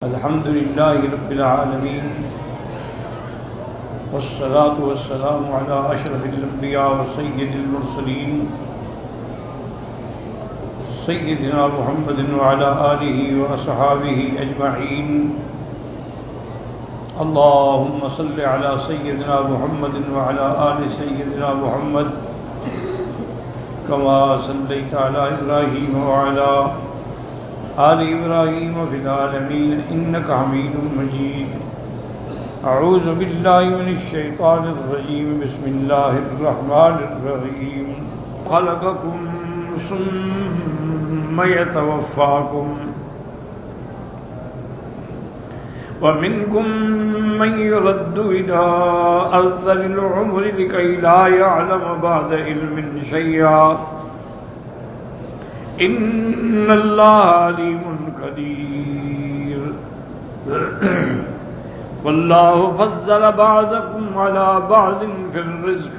الحمد لله رب العالمين والصلاة والسلام على أشرف الأنبياء وسيد المرسلين سيدنا محمد وعلى آله وأصحابه أجمعين. اللهم صل على سيدنا محمد وعلى آل سيدنا محمد كما صليت على إبراهيم وعلى آل إبراهيم في العالمين إنك حميد مجيد. أعوذ بالله من الشيطان الرجيم. بسم الله الرحمن الرحيم. خلقكم ثم يتوفاكم ومنكم من يرد إلى أرذل العمر لكي لا يعلم بعد علم شيئا إن الله عليم قدير. والله فضل بعضكم على بعض في الرزق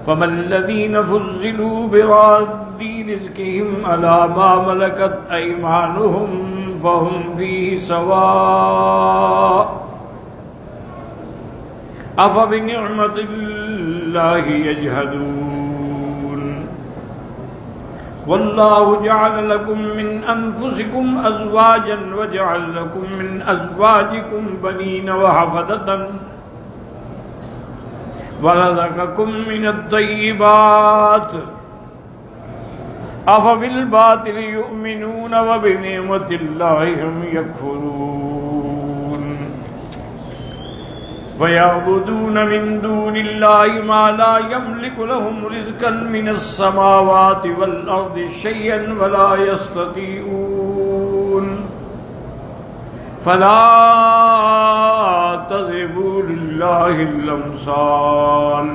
فما الذين فضلوا براد رزقهم على ما ملكت أيمانهم فهم فيه سواء أفبنعمة الله يجحدون. والله جعل لكم من أنفسكم أزواجا وجعل لكم من أزواجكم بنين وحفدة ورزقكم من الطيبات أفبالباطل يؤمنون وبنعمة الله هم يكفرون. ويعبدون من دون الله ما لا يملك لهم رزقا من السماوات والأرض شيئا ولا يستطيعون. فلا تضربوا لله الأمثال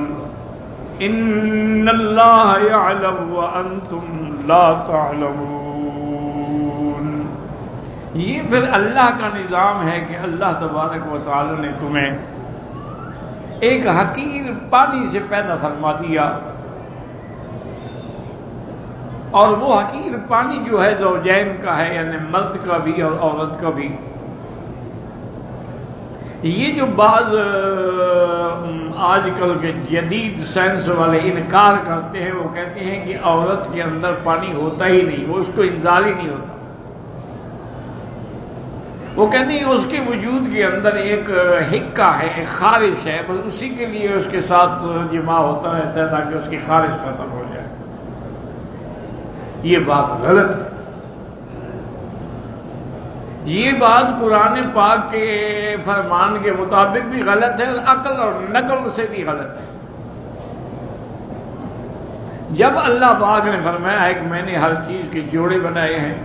إن الله يعلم وأنتم لا تعلمون. یہ پھر اللہ کا نظام ہے کہ اللہ تبارک و تعالی نے تمہیں ایک حقیر پانی سے پیدا فرما دیا، اور وہ حقیر پانی جو ہے زوجین کا ہے، یعنی مرد کا بھی اور عورت کا بھی. یہ جو بعض آج کل کے جدید سائنس والے انکار کرتے ہیں، وہ کہتے ہیں کہ عورت کے اندر پانی ہوتا ہی نہیں، وہ اس کو انزال ہی نہیں ہوتا. وہ کہتے ہیں اس کے وجود کے اندر ایک حکہ ہے، ایک خارش ہے، بس اسی کے لیے اس کے ساتھ جماع ہوتا رہتا ہے تاکہ اس کی خارش ختم ہو جائے. یہ بات غلط ہے. یہ بات قرآن پاک کے فرمان کے مطابق بھی غلط ہے اور عقل اور نقل سے بھی غلط ہے. جب اللہ پاک نے فرمایا ہے کہ میں نے ہر چیز کے جوڑے بنائے ہیں،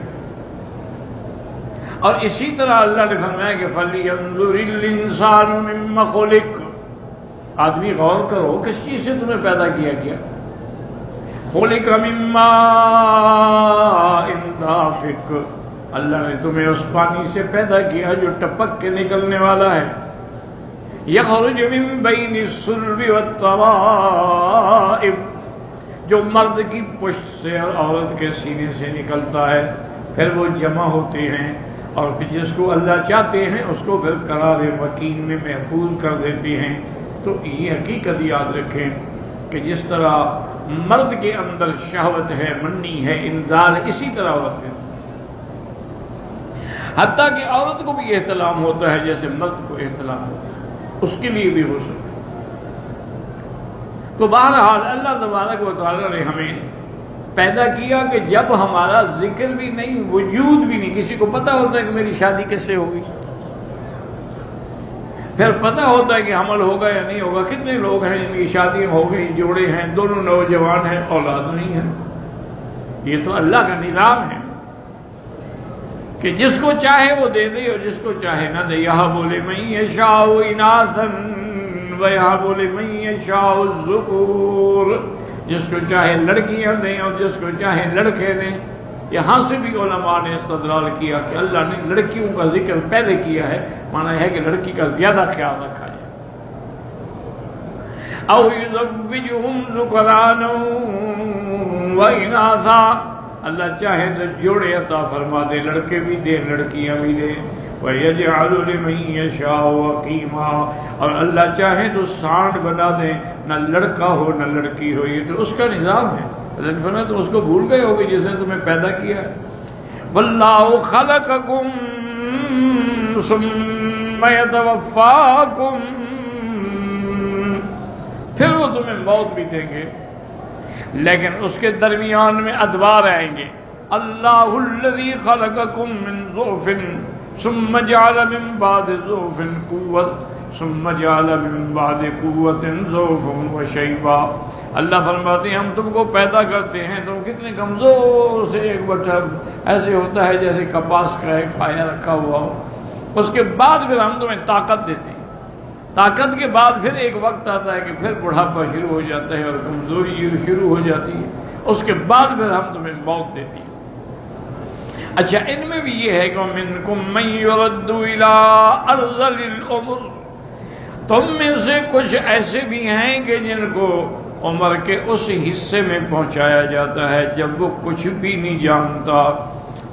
اور اسی طرح اللہ نے فرمایا کہ فَلْيَنظُرِ الْإِنسَانُ مِمَّ خُلِقَ، آدمی غور کرو کس چیز سے تمہیں پیدا کیا گیا. خُلِقَ مِن مَّاءٍ دَافِقٍ، اللہ نے تمہیں اس پانی سے پیدا کیا جو ٹپک کے نکلنے والا ہے. يَخْرُجُ مِن بَيْنِ الصُّلْبِ وَالتَّرَائِبِ، جو مرد کی پشت سے اور عورت کے سینے سے نکلتا ہے، پھر وہ جمع ہوتے ہیں، اور پھر جس کو اللہ چاہتے ہیں اس کو پھر قرار مکین میں محفوظ کر دیتے ہیں. تو یہ حقیقت یاد رکھیں کہ جس طرح مرد کے اندر شہوت ہے، منی ہے، انذار، اسی طرح عورت ہے. حتیٰ کہ عورت کو بھی احتلام ہوتا ہے جیسے مرد کو احتلام ہوتا ہے، اس کے لیے بھی غسل. تو بہرحال اللہ تبارک و تعالی نے ہمیں پیدا کیا کہ جب ہمارا ذکر بھی نہیں، وجود بھی نہیں. کسی کو پتہ ہوتا ہے کہ میری شادی کس سے ہوگی، پھر پتہ ہوتا ہے کہ حمل ہوگا یا نہیں ہوگا. کتنے لوگ ہیں جن کی شادی ہو گئی، جوڑے ہیں، دونوں نوجوان ہیں، اولاد نہیں ہے. یہ تو اللہ کا نظام ہے کہ جس کو چاہے وہ دے دے اور جس کو چاہے نہ دے. یَهَبُ لِمَن يَشَاءُ إِنَاثًا وَيَهَبُ لِمَن يَشَاءُ الذُّكُورَ، جس کو چاہے لڑکیاں دیں اور جس کو چاہے لڑکے دیں. یہاں سے بھی علماء نے استدلال کیا کہ اللہ نے لڑکیوں کا ذکر پہلے کیا ہے، معنی ہے کہ لڑکی کا زیادہ خیال رکھا جائے. او یزوجہم ذکرانا و اناثا، اللہ چاہے تو جوڑے عطا فرما دے، لڑکے بھی دے لڑکیاں بھی دے۔ وَيَجْعَلُ لِمَن يَشَاءُ عَقِيمًا، اور اللہ چاہے تو سانڈ بنا دے، نہ لڑکا ہو نہ لڑکی ہو، یہ تو اس کا نظام ہے۔ اللہ نے فرمایا تم اس کو بھول گئے ہوگے جس نے تمہیں پیدا کیا ہے۔ وَاللَّهُ خَلَقَكُم ثُمَّ يَتَوَفَّاكُم، پھر وہ تمہیں موت بھی دیں گے لیکن اس کے درمیان میں ادوار آئیں گے۔ اللہ الذی خلقکم من ضعف ثم جعل من بعد ضعف قوة ثم جعل من بعد قوة ضعفا وشیبا۔ اللہ فرماتے ہیں ہم تم کو پیدا کرتے ہیں، تم کتنے کمزور سے، ایک بٹا ایسے ہوتا ہے جیسے کپاس کا ایک پایا رکھا ہوا ہو، اس کے بعد پھر ہم تمہیں طاقت دیتے ہیں، طاقت کے بعد پھر ایک وقت آتا ہے کہ پھر بڑھاپا شروع ہو جاتا ہے اور کمزوری شروع ہو جاتی ہے، اس کے بعد پھر ہم تمہیں موت دیتی ہیں۔ اچھا ان میں بھی یہ ہے کہ مِنْكُمْ مَنْ يُرَدُّ إِلَىٰ أَرْذَلِ الْعُمُرِ، تم میں سے کچھ ایسے بھی ہیں کہ جن کو عمر کے اس حصے میں پہنچایا جاتا ہے جب وہ کچھ بھی نہیں جانتا،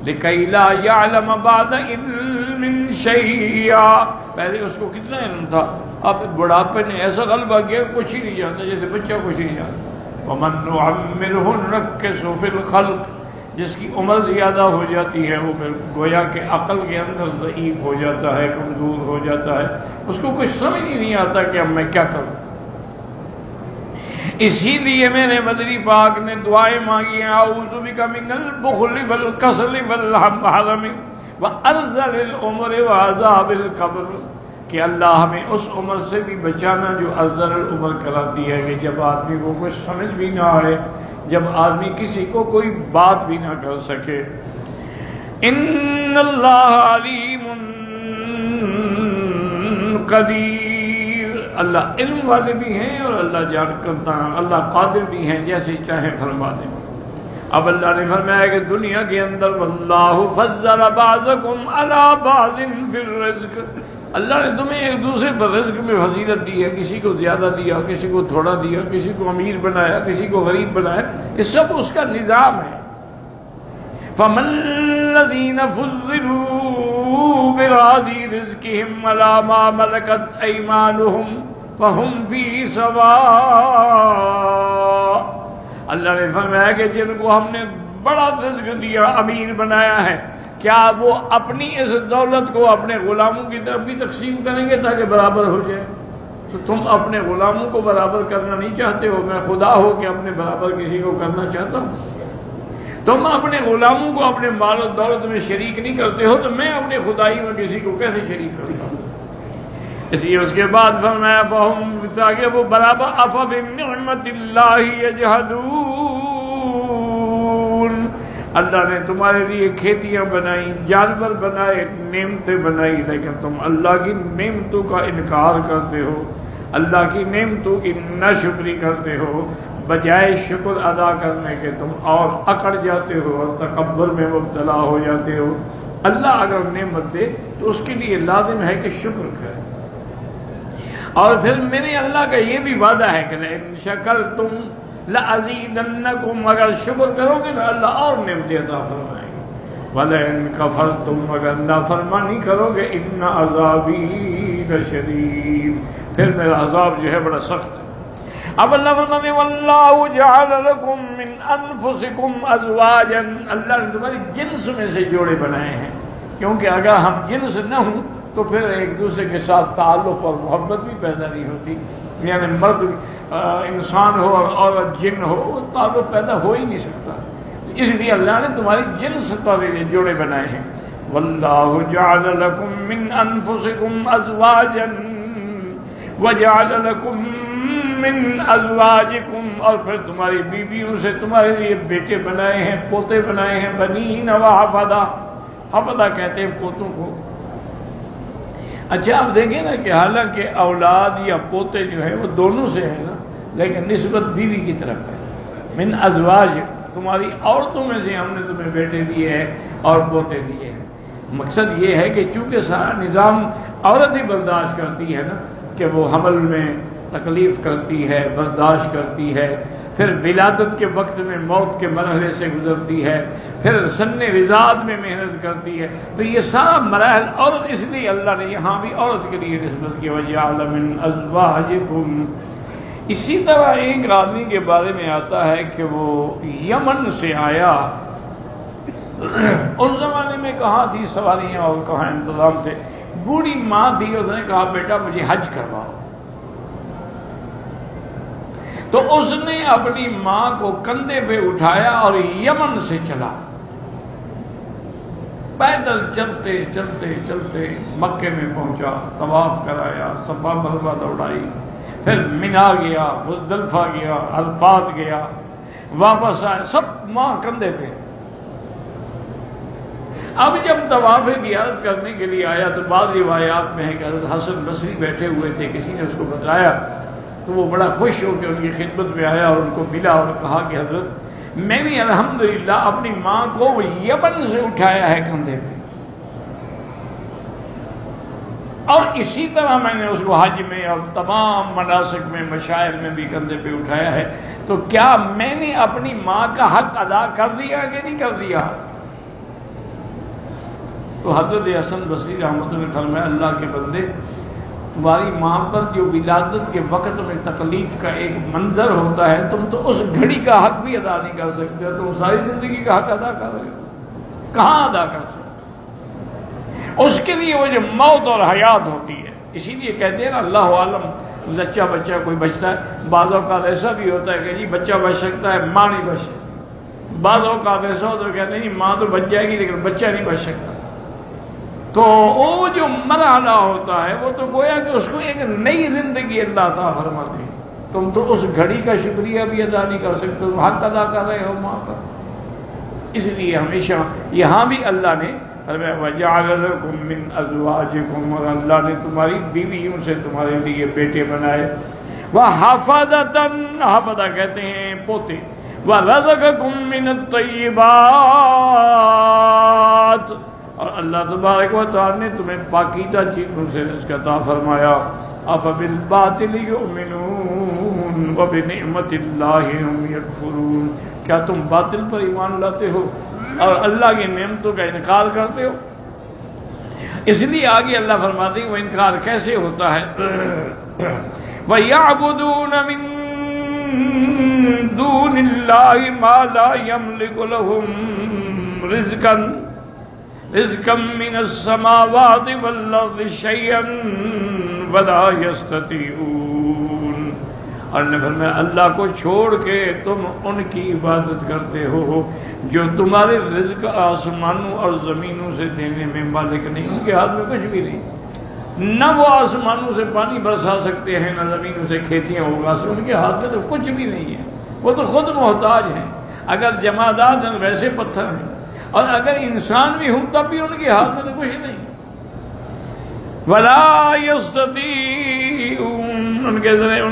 لِكَيْ لَا يَعْلَمَ بَعْدَ عِلْمٍ شَيْئًا، پہلے اس کو کتنا علم تھا، اب بڑھاپے نے ایسا غلبہ کیا کچھ ہی نہیں جانتا، جیسے بچہ کچھ نہیں جانتا۔ وَمَن نُعَمِّرْهُ نُنَكِّسْهُ فِي الْخَلْقِ، جس کی عمر زیادہ ہو جاتی ہے وہ پھر گویا کہ عقل کے اندر ضعیف ہو جاتا ہے، کمزور ہو جاتا ہے، اس کو کچھ سمجھ ہی نہیں آتا کہ اب میں کیا کروں۔ اسی لیے میرے مدنی پاک نے دعائیں مانگی ہیں، اعوذ بک من البخل والکسل والحرم وارذل العمر وعذاب القبر، کہ اللہ ہمیں اس عمر سے بھی بچانا جو ارذل العمر کراتی ہے، کہ جب آدمی کو کچھ سمجھ بھی نہ آئے، جب آدمی کسی کو کوئی بات بھی نہ کر سکے۔ ان اللہ علیم قدیر، اللہ علم والے بھی ہیں اور اللہ جان کرتا ہے، اللہ قادر بھی ہیں، جیسے چاہے فرما دیں۔ اب اللہ نے فرمایا کہ دنیا کے اندر واللہ فضل بعضکم علی بعض فی الرزق، اللہ نے تمہیں ایک دوسرے پر رزق میں فضیلت دی ہے، کسی کو زیادہ دیا، کسی کو تھوڑا دیا، کسی کو امیر بنایا، کسی کو غریب بنایا، یہ سب اس کا نظام ہے۔ فَمَن الَّذِينَ فُضِّلُوا بِرَادِي رِزْقِهِمْ عَلَىٰ مَا مَلَكَتْ أَيْمَانُهُمْ فَهُمْ فِيهِ سَوَاءٌ، اللہ نے فرمایا کہ جن کو ہم نے بڑا رزق دیا، امیر بنایا ہے، کیا وہ اپنی اس دولت کو اپنے غلاموں کی طرف بھی تقسیم کریں گے تاکہ برابر ہو جائے؟ تو تم اپنے غلاموں کو برابر کرنا نہیں چاہتے ہو، میں خدا ہو کہ اپنے برابر کسی کو کرنا چاہتا ہوں؟ تم اپنے غلاموں کو اپنے مال و دولت میں شریک نہیں کرتے ہو، تو میں اپنی خدائی میں کسی کو کیسے شریک کرتا ہوں؟ اس لیے اس کے بعد فرمایا فہم، تاکہ وہ برابر، افبنعمت اللہ یجحدون، اللہ نے تمہارے لیے کھیتیاں بنائی، جانور بنائے، نعمتیں بنائی، لیکن تم اللہ کی نعمتوں کا انکار کرتے ہو، اللہ کی نعمتوں کی ناشکری کرتے ہو، بجائے شکر ادا کرنے کے تم اور اکڑ جاتے ہو اور تکبر میں مبتلا ہو جاتے ہو۔ اللہ اگر نعمت دے تو اس کے لیے لازم ہے کہ شکر کرے، اور پھر میرے اللہ کا یہ بھی وعدہ ہے کہ ان شکرتم لَأَزِيدَنَّكُمْ، اگر شکر کرو گے تو اللہ اور نعمتیں عطا فرمائیں گے، وَلَئِن كَفَرْتُمْ، اگر نافرمانی کرو گے إِنَّ عَذَابِي لَشَدِيدٌ، پھر میرا عذاب جو ہے بڑا سخت ہے۔ اب اللہ فرماتے ہیں وَاللَّهُ جَعَلَ لَكُم مِّنْ أَنفُسِكُمْ أَزْوَاجًا، اللہ نے تمہاری جنس میں سے جوڑے بنائے ہیں، کیونکہ اگر ہم جنس نہ ہوں تو پھر ایک دوسرے کے ساتھ تعلق اور محبت بھی پیدا نہیں ہوتی، یعنی مرد انسان ہو اور عورت جن ہو، وہ تعلق پیدا ہو ہی نہیں سکتا، تو اس لیے اللہ نے تمہاری جنس پر جوڑے بنائے ہیں۔ وَاللَّهُ جَعَلَ لَكُم مِّنْ أَنفُسِكُمْ أَزْوَاجًا وَجَعَلَ لَكُم مِّنْ أَزْوَاجِكُمْ، اور پھر تمہاری بیویوں سے تمہارے لیے بیٹے بنائے ہیں، پوتے بنائے ہیں، بنین وحفدہ، حفدہ کہتے ہیں پوتوں کو۔ اچھا آپ دیکھیں نا کہ حالانکہ اولاد یا پوتے جو ہے وہ دونوں سے ہے نا، لیکن نسبت بیوی کی طرف ہے۔ من ازواج، تمہاری عورتوں میں سے ہم نے تمہیں بیٹے دیے ہیں اور پوتے دیے ہیں۔ مقصد یہ ہے کہ چونکہ سارا نظام عورت ہی برداشت کرتی ہے نا، کہ وہ حمل میں تکلیف کرتی ہے، برداشت کرتی ہے، پھر ولادت کے وقت میں موت کے مرحلے سے گزرتی ہے، پھر سن رضاعت میں محنت کرتی ہے. تو یہ سارا مراحل عورت، اس لیے اللہ نے یہاں بھی عورت کے لیے نسبت کی، وَجَعَلَ مِنْ أَزْوَاجِكُمْ. اسی طرح ایک آدمی کے بارے میں آتا ہے کہ وہ یمن سے آیا. اس زمانے میں کہاں تھی سواریاں اور کہاں انتظام تھے. بوڑھی ماں تھی، اس نے کہا بیٹا مجھے حج کرواؤ. تو اس نے اپنی ماں کو کندھے پہ اٹھایا اور یمن سے چلا، پیدل چلتے چلتے چلتے مکے میں پہنچا، طواف کرایا، صفا مروہ دوڑائی، پھر مینا گیا، مزدلفہ گیا، عرفات گیا، واپس آیا، سب ماں کندھے پہ. اب جب طواف زیارت کرنے کے لیے آیا تو بعض روایات میں ہے کہ حضرت حسن بصری بیٹھے ہوئے تھے، کسی نے اس کو بتایا تو وہ بڑا خوش ہو کے ان کی خدمت میں آیا اور ان کو ملا اور کہا کہ حضرت میں نے الحمدللہ اپنی ماں کو یمن سے اٹھایا ہے کندھے پہ، اور اسی طرح میں نے اس کو حج میں اور تمام مناسک میں مشاعر میں بھی کندھے پہ اٹھایا ہے. تو کیا میں نے اپنی ماں کا حق ادا کر دیا کہ نہیں کر دیا؟ تو حضرت حسن بصری رحمۃ اللہ نے فرمایا اللہ کے بندے، تمہاری ماں پر جو ولادت کے وقت میں تکلیف کا ایک منظر ہوتا ہے، تم تو اس گھڑی کا حق بھی ادا نہیں کر سکتے، تم ساری زندگی کا حق ادا کر رہے ہو، کہاں ادا کر سکتے؟ اس کے لیے وہ جو موت اور حیات ہوتی ہے، اسی لیے کہتے ہیں نا اللہ عالم زچہ بچہ کوئی بچتا ہے. بعض اوقات ایسا بھی ہوتا ہے کہ جی بچہ بچ سکتا ہے ماں نہیں بچ سکتی، بعض اوقات ایسا ہوتا ہے کہتے ہیں جی ماں تو بچ جائے گی لیکن بچہ نہیں بچ سکتا. تو وہ جو مرحلہ ہوتا ہے وہ تو گویا کہ اس کو ایک نئی زندگی اللہ عطا فرماتے ہیں. تم تو اس گھڑی کا شکریہ بھی ادا نہیں کر سکتے، تم حق ادا کر رہے ہو ماں کا. اس لیے ہمیشہ یہاں بھی اللہ نے فرمایا وَجَعَلَ لَكُم مِّنْ أَزْوَاجِكُمْ، اور اللہ نے تمہاری بیویوں سے تمہارے لیے بیٹے بنائے. وَحَفَظَةً، حفظہ کہتے ہیں پوتے. وَرَزَقَكُم مِّنَ الطَّيِّبَاتِ، اور اللہ تبارک و تعالی نے تمہیں پاکیزہ چیزوں سے رزق عطا فرمایا. أَفَبِالْبَاطِلِ يُؤْمِنُونَ وَبِنِعْمَةِ اللَّهِ هُمْ يَكْفُرُونَ، کیا تم باطل پر ایمان لاتے ہو اور اللہ کی نعمتوں کا انکار کرتے ہو؟ اس لیے آگے اللہ فرماتے ہیں وہ انکار کیسے ہوتا ہے. وَيَعْبُدُونَ مِن دُونِ اللَّهِ مَا لَا يَمْلِكُ لَهُمْ رِزْقًا مِّنَ السَّمَاوَاتِ وَالْأَرْضِ شَيْئًا وَلَا يَسْتَطِيعُونَ. اور نے فرمایا اللہ کو چھوڑ کے تم ان کی عبادت کرتے ہو جو تمہارے رزق آسمانوں اور زمینوں سے دینے میں مالک نہیں، ان کے ہاتھ میں کچھ بھی نہیں. نہ وہ آسمانوں سے پانی برسا سکتے ہیں، نہ زمینوں سے کھیتیاں اگا سکتے، ان کے ہاتھ میں تو کچھ بھی نہیں ہے، وہ تو خود محتاج ہیں. اگر جمادات ہیں ویسے پتھر ہیں، اور اگر انسان بھی ہوں تب بھی ان کے ہاتھ میں تو کچھ نہیں. وَلَا يَسْتَطِيعُونَ، ان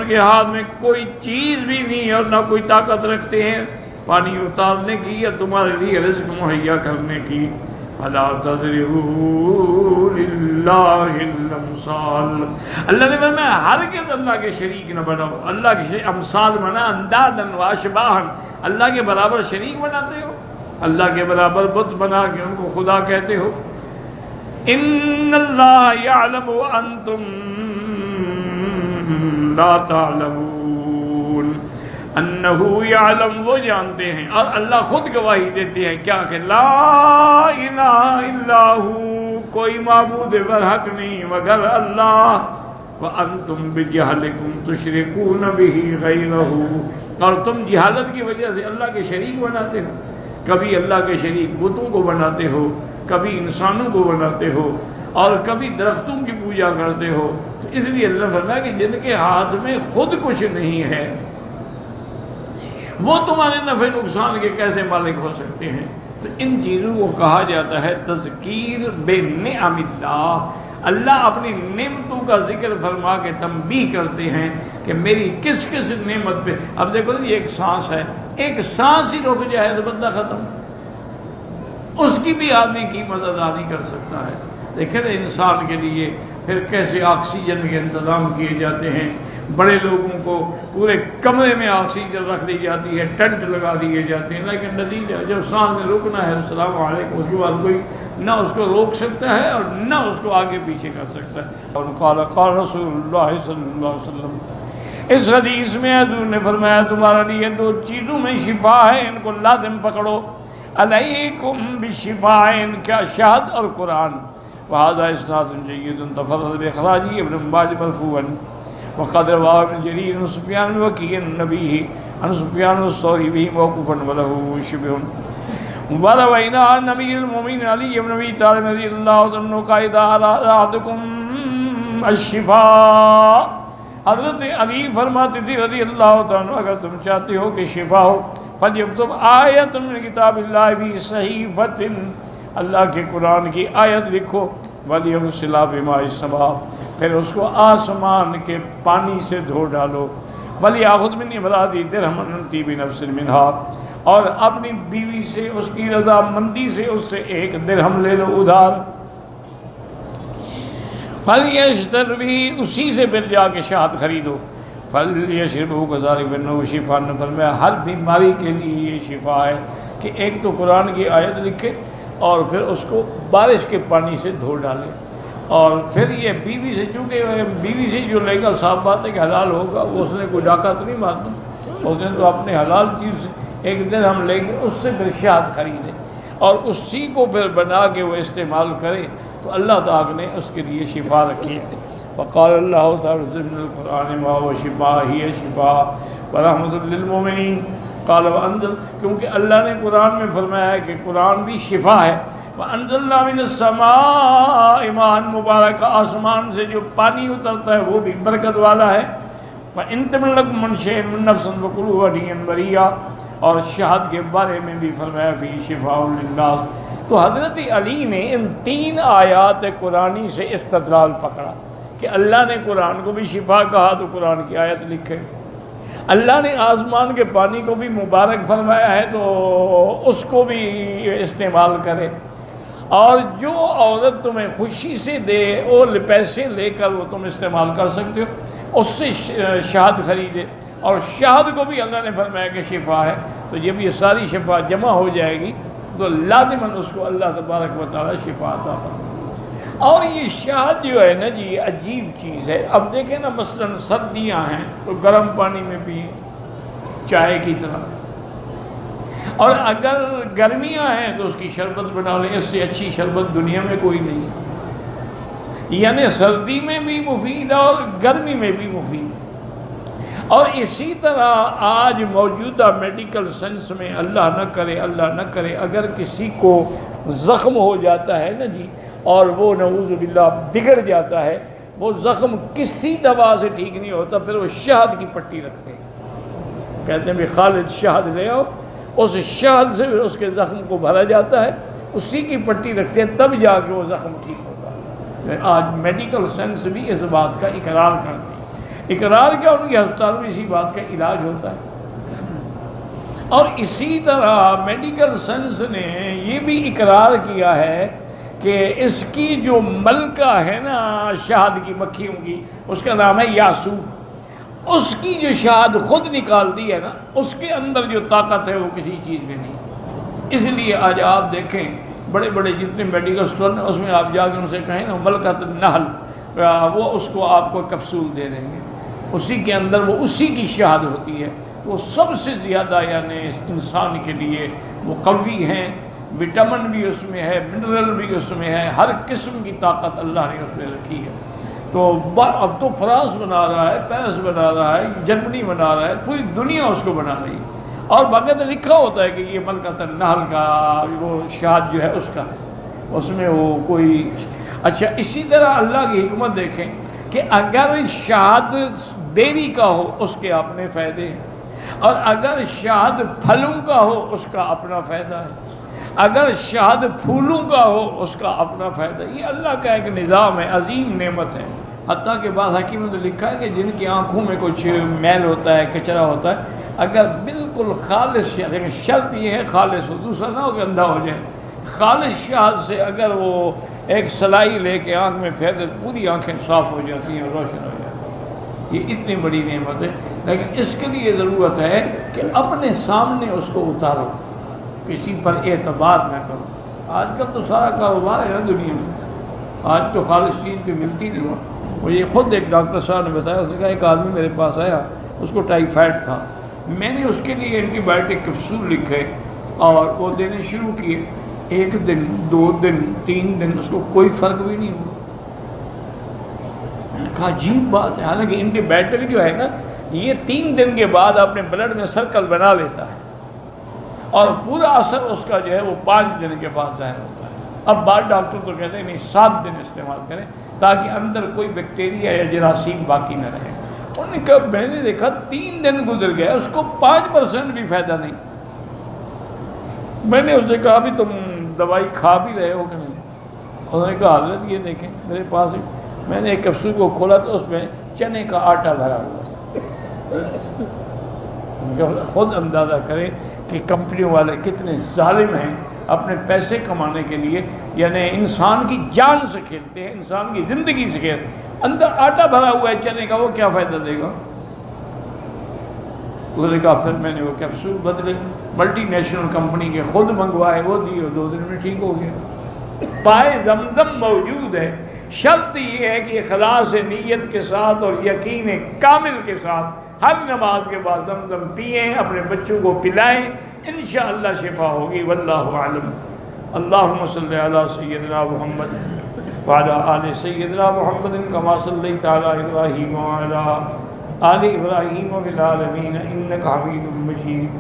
کے ہاتھ میں کوئی چیز بھی نہیں اور نہ کوئی طاقت رکھتے ہیں پانی اتارنے کی یا تمہارے لیے رزق مہیا کرنے کی. فَلَا تَضْرِبُوا لِلَّهِ الْأَمْثَالَ، اللہ نے فرمایا ہرگز اللہ کے شریک نہ بناؤ. اللہ کے شریک امثال بنا اندادن و اشباہن، اللہ کے برابر شریک بناتے ہو، اللہ کے برابر بت بنا کے ان کو خدا کہتے ہو. ان اللہ یعلم وانتم لا تعلمون، انہ یعلم، وہ جانتے ہیں اور اللہ خود گواہی دیتے ہیں کیا کہ لا الہ الا ہو، کوئی معبود برحق نہیں مگر اللہ. وانتم بجہلکم تشرکون بہ غیرہ، اور تم جہالت کی وجہ سے اللہ کے شریک بناتے ہو. کبھی اللہ کے شریک بتوں کو بناتے ہو، کبھی انسانوں کو بناتے ہو، اور کبھی درختوں کی پوجا کرتے ہو. تو اس لیے اللہ فرمایا کہ جن کے ہاتھ میں خود کچھ نہیں ہے وہ تمہارے نفع نقصان کے کیسے مالک ہو سکتے ہیں. تو ان چیزوں کو کہا جاتا ہے تذکیر بنعم اللہ. اللہ اپنی نعمتوں کا ذکر فرما کے تنبیہ کرتے ہیں کہ میری کس کس نعمت پہ. اب دیکھو یہ ایک سانس ہے، ایک سانس ہی رک جائے تو بندہ ختم، اس کی بھی آدمی قیمت ادا نہیں کر سکتا ہے. لیکن انسان کے لیے پھر کیسے آکسیجن کے انتظام کیے جاتے ہیں، بڑے لوگوں کو پورے کمرے میں آکسیجن رکھ دی جاتی ہے، ٹینٹ لگا دیے جاتے ہیں، لیکن نتیجہ جب سانس میں رکنا ہے السلام علیکم، اس کے بعد کوئی نہ اس کو روک سکتا ہے اور نہ اس کو آگے پیچھے کر سکتا ہے۔ اور قال رسول اللہ صلی اللہ علیہ وسلم، اس حدیث میں حضور نے فرمایا تمہارے لیے دو چیزوں میں شفا ہے، ان کو لازم پکڑو، علیکم بالشفاء، کیا شہد اور قرآن۔ وهذا اسناد جيد تفرد باخراجه ابن ماجه مرفوعا، وقد رواه ابن جرير عن سفيان بن وكيع عن نبيه عن سفيان الثوري به موقوفا وله شبه، وروينا عن امير المؤمنين علي بن ابي طالب رضي الله عنه قال اذا اراد احدكم الشفاء، حضرت علی فرماتے تھے رضی اللہ تعالیٰ، اگر تم چاہتے ہو کہ شفا ہو فلیکتب آیت من کتاب اللہ فی صحیفۃ، اللہ کے قرآن کی آیت لکھو، ولیغسلھا بماء السماء، پھر اس کو آسمان کے پانی سے دھو ڈالو، ولیأخذ من امرأتہ درہما من طیب نفس منہا، اور اپنی بیوی سے اس کی رضامندی سے اس سے ایک درہم لے لو ادھار، فلیشتر بھی، اسی سے پھر جا کے شہد خریدو، فلیشربہ کذالک فإنہ شفاء، نے فرمایا ہر بیماری کے لیے یہ شفا ہے کہ ایک تو قرآن کی آیت لکھے اور پھر اس کو بارش کے پانی سے دھو ڈالے، اور پھر یہ بیوی سے، چونکہ بیوی سے جو لے گا صاف بات ہے کہ حلال ہوگا، وہ اس نے کوئی ڈاکہ تو نہیں مارنا، اس نے تو اپنے حلال چیز سے ایک دن ہم لیں گے، اس سے پھر شہد خریدے اور اسی کو پھر بنا کے وہ استعمال کرے، تو اللہ تعالیٰ نے اس کے لیے شفا رکھی ہے۔ وقال اللہ تعالیٰ من القرآن ما هو شفاء ہی شفاء ورحمۃ للمؤمنین، قال وانزل، کیونکہ اللہ نے قرآن میں فرمایا ہے کہ قرآن بھی شفا ہے، وانزلنا من السماء ماء مبارک، آسمان سے جو پانی اترتا ہے وہ بھی برکت والا ہے، فإن تبن لكم من شيء من نفس فكلوه هنيئا مريئا، اور شہد کے بارے میں بھی فرمایا فی شفاء للناس۔ تو حضرت علی نے ان تین آیات قرآنی سے استدلال پکڑا کہ اللہ نے قرآن کو بھی شفا کہا تو قرآن کی آیت لکھے، اللہ نے آسمان کے پانی کو بھی مبارک فرمایا ہے تو اس کو بھی استعمال کرے، اور جو عورت تمہیں خوشی سے دے اور پیسے لے کر وہ تم استعمال کر سکتے ہو، اس سے شہد خریدے، اور شہد کو بھی اللہ نے فرمایا کہ شفا ہے، تو جب یہ ساری شفا جمع ہو جائے گی تو لازماً اس کو اللہ تبارک و تعالی شفا عطا فرمائے۔ اور یہ شہد جو ہے نا جی، یہ عجیب چیز ہے۔ اب دیکھیں نا، مثلاً سردیاں ہیں تو گرم پانی میں پئیں چائے کی طرح، اور اگر گرمیاں ہیں تو اس کی شربت بنا لیں، اس سے اچھی شربت دنیا میں کوئی نہیں ہے، یعنی سردی میں بھی مفید ہے اور گرمی میں بھی مفید ہے۔ اور اسی طرح آج موجودہ میڈیکل سائنس میں اللہ نہ کرے اگر کسی کو زخم ہو جاتا ہے نا جی، اور وہ نعوذ باللہ بگڑ جاتا ہے، وہ زخم کسی دوا سے ٹھیک نہیں ہوتا، پھر وہ شہد کی پٹی رکھتے ہیں، کہتے ہیں بھی خالد شہد لے آؤ، اس شہد سے اس کے زخم کو بھرا جاتا ہے، اسی کی پٹی رکھتے ہیں، تب جا کے وہ زخم ٹھیک ہوتا ہے۔ آج میڈیکل سائنس بھی اس بات کا اقرار کرتی ہے، اقرار کیا، ان کے ہسپتال میں اسی بات کا علاج ہوتا ہے۔ اور اسی طرح میڈیکل سائنس نے یہ بھی اقرار کیا ہے کہ اس کی جو ملکہ ہے نا شہد کی مکھیوں کی، اس کا نام ہے یاسو، اس کی جو شہد خود نکالتی ہے نا، اس کے اندر جو طاقت ہے وہ کسی چیز میں نہیں۔ اس لیے آج آپ دیکھیں بڑے بڑے جتنے میڈیکل اسٹور ہیں، اس میں آپ جا کے ان سے کہیں نا ملکۃ النحل، وہ اس کو آپ کو کیپسول دے دیں گے، اسی کے اندر وہ اسی کی شہد ہوتی ہے، تو وہ سب سے زیادہ یعنی انسان کے لیے مقوی ہیں، وٹامن بھی اس میں ہے، منرل بھی اس میں ہے، ہر قسم کی طاقت اللہ نے اس میں رکھی ہے۔ تو اب تو فرانس بنا رہا ہے، پیرس بنا رہا ہے، جرمنی بنا رہا ہے، پوری دنیا اس کو بنا رہی ہے، اور باقاعدہ لکھا ہوتا ہے کہ یہ ملکۃ النحل کا وہ شہد جو ہے اس کا ہے، اس میں وہ کوئی۔ اچھا، اسی طرح اللہ کی حکمت دیکھیں کہ اگر شہد بیری کا ہو اس کے اپنے فائدے ہیں، اور اگر شہد پھلوں کا ہو اس کا اپنا فائدہ ہے، اگر شہد پھولوں کا ہو اس کا اپنا فائدہ ہے۔ یہ اللہ کا ایک نظام ہے، عظیم نعمت ہے۔ حتیٰ کہ بعض حکیموں نے لکھا ہے کہ جن کی آنکھوں میں کچھ میل ہوتا ہے، کچرا ہوتا ہے، اگر بالکل خالص شہد، شرط یہ ہے خالص ہو، دوسرا نہ ہو کہ اندھا ہو جائے، خالص شہد سے اگر وہ ایک سلائی لے کے آنکھ میں پھیر دے پوری آنکھیں صاف ہو جاتی ہیں، روشن ہو جاتی ہیں۔ یہ اتنی بڑی نعمت ہے، لیکن اس کے لیے ضرورت ہے کہ اپنے سامنے اس کو اتارو، کسی پر اعتبار نہ کرو۔ آج کل تو سارا کاروبار ہے نا دنیا میں، آج تو خالص چیز کی ملتی نہیں۔ مجھے خود ایک ڈاکٹر صاحب نے بتایا، اس نے کہا ایک آدمی میرے پاس آیا، اس کو ٹائیفائڈ تھا، میں نے اس کے لیے اینٹی بائیوٹک کیپسول لکھے اور وہ دینے شروع کیے۔ 1 دن 2 دن 3 دن اس کو کوئی فرق بھی نہیں ہوا۔ میں نے کہا عجیب بات ہے، حالانکہ اینٹی بائیوٹک جو ہے نا یہ 3 دن کے بعد اپنے بلڈ میں سرکل بنا لیتا ہے اور پورا اثر اس کا جو ہے وہ 5 دن کے بعد ظاہر ہوتا ہے۔ اب بعض ڈاکٹر تو کہتے ہیں نہیں 7 دن استعمال کریں تاکہ اندر کوئی بیکٹیریا یا جراثیم باقی نہ رہے۔ انہوں نے کہا میں نے دیکھا 3 دن گزر گیا، اس کو 5% بھی فائدہ نہیں۔ میں نے اس سے کہا بھی تم دوائی کھا بھی رہے ہو کہ نہیں؟ انہوں نے کہا حضرت یہ دیکھیں میرے پاس ہی، میں نے ایک کیپسول کو کھولا تو اس میں چنے کا آٹا بھرا ہوا تھا۔ خود اندازہ کریں کہ کمپنیوں والے کتنے ظالم ہیں، اپنے پیسے کمانے کے لیے یعنی انسان کی جان سے کھیلتے ہیں، انسان کی زندگی سے کھیلتے ہیں۔ اندر آٹا بھرا ہوا ہے چنے کا، وہ کیا فائدہ دے گا؟ اس نے کہا پھر میں نے وہ کیپسول بدلے، ملٹی نیشنل کمپنی کے خود منگوائے، وہ دیے، 2 دن میں ٹھیک ہو گیا۔ پائے زمزم موجود ہے، شرط یہ ہے کہ اخلاص نیت کے ساتھ اور یقین کامل کے ساتھ ہر نماز کے بعد زمزم پئیں، اپنے بچوں کو پلائیں، انشاءاللہ شفا ہوگی۔ واللہ اعلم۔ اللہم صلی علی سیدنا محمد وعلی آل سیدنا محمد کما صلیت علی ابراہیم وعلی آل ابراہیم فی العالمین انک حمید مجید۔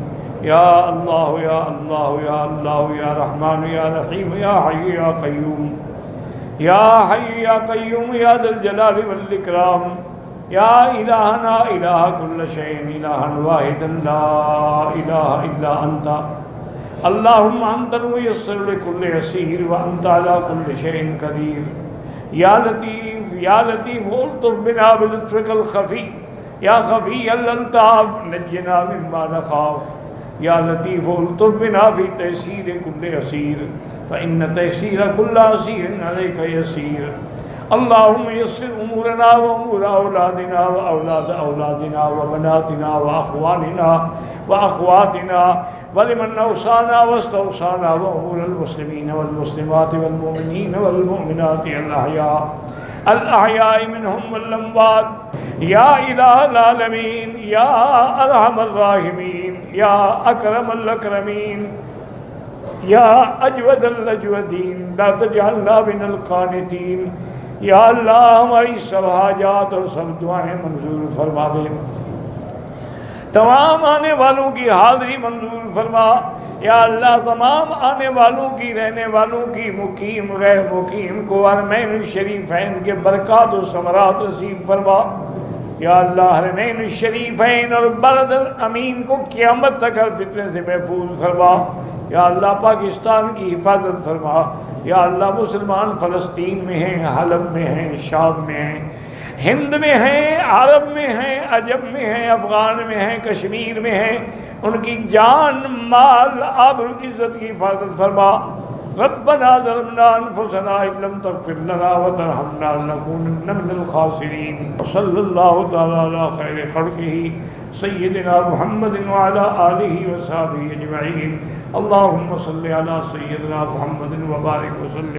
یا اللہ یا اللہ یا اللہ یا رحمان یا رحیم یا حی یا قیوم یا حی یا قیوم یا ذا الجلال والاکرام یا الہنا الہ کل شیء الہا واحدا لا الہ الا انت اللہم انت الميسر لكل عسیر وانت على كل شیء قدیر۔ یا لطیف یا لطیف الطف بنا بلطفک الخفی یا خفی الالطاف نجنا مما نخاف۔ یا لطیف الطف بنا فی تیسیر کل عسیر فإن تیسیر کل عسیر علیک یسیر۔ اللہم یسر امورنا و امور اولادنا و اولاد اولادنا و بناتنا و اخواننا و اخواتنا ولمن اوصانا واستوصانا و امور المسلمین والمسلمات والمؤمنین والمؤمنات الاحیاء منہم والاموات۔ یا الہ العالمین یا ارحم الراحمین یا اکرم الاکرمین یا اجود الاجودین لا تجعلنا من القانتین۔ یا اللہ ہماری سب حاجات اور سب دعائیں منظور فرما دے، تمام آنے والوں کی حاضری منظور فرما۔ یا اللہ تمام آنے والوں کی، رہنے والوں کی، مقیم غیر مقیم کو حرمین الشریفین کے برکات و ثمرات نصیب فرما۔ یا اللہ حرمین الشریفین اور بلد الامین کو قیامت تک ہر فتنے سے محفوظ فرما۔ یا اللہ پاکستان کی حفاظت فرما۔ یا اللہ مسلمان فلسطین میں ہیں، حلب میں ہیں، شام میں ہیں، ہند میں ہیں، عرب میں ہیں، عجم میں ہیں، افغان میں ہیں، کشمیر میں ہیں، ان کی جان مال آبرو عزت کی حفاظت فرما۔ ربنا ظلمنا انفسنا ان لم تغفر لنا وترحمنا لنكونن من الخاسرین۔ صلی اللہ تعالی علی خیر خلقہ سیدنا محمد وعلی آلہ وصحبہ اجمعین۔ اللہم صلی علی سیدنا محمد وبارک وسلم۔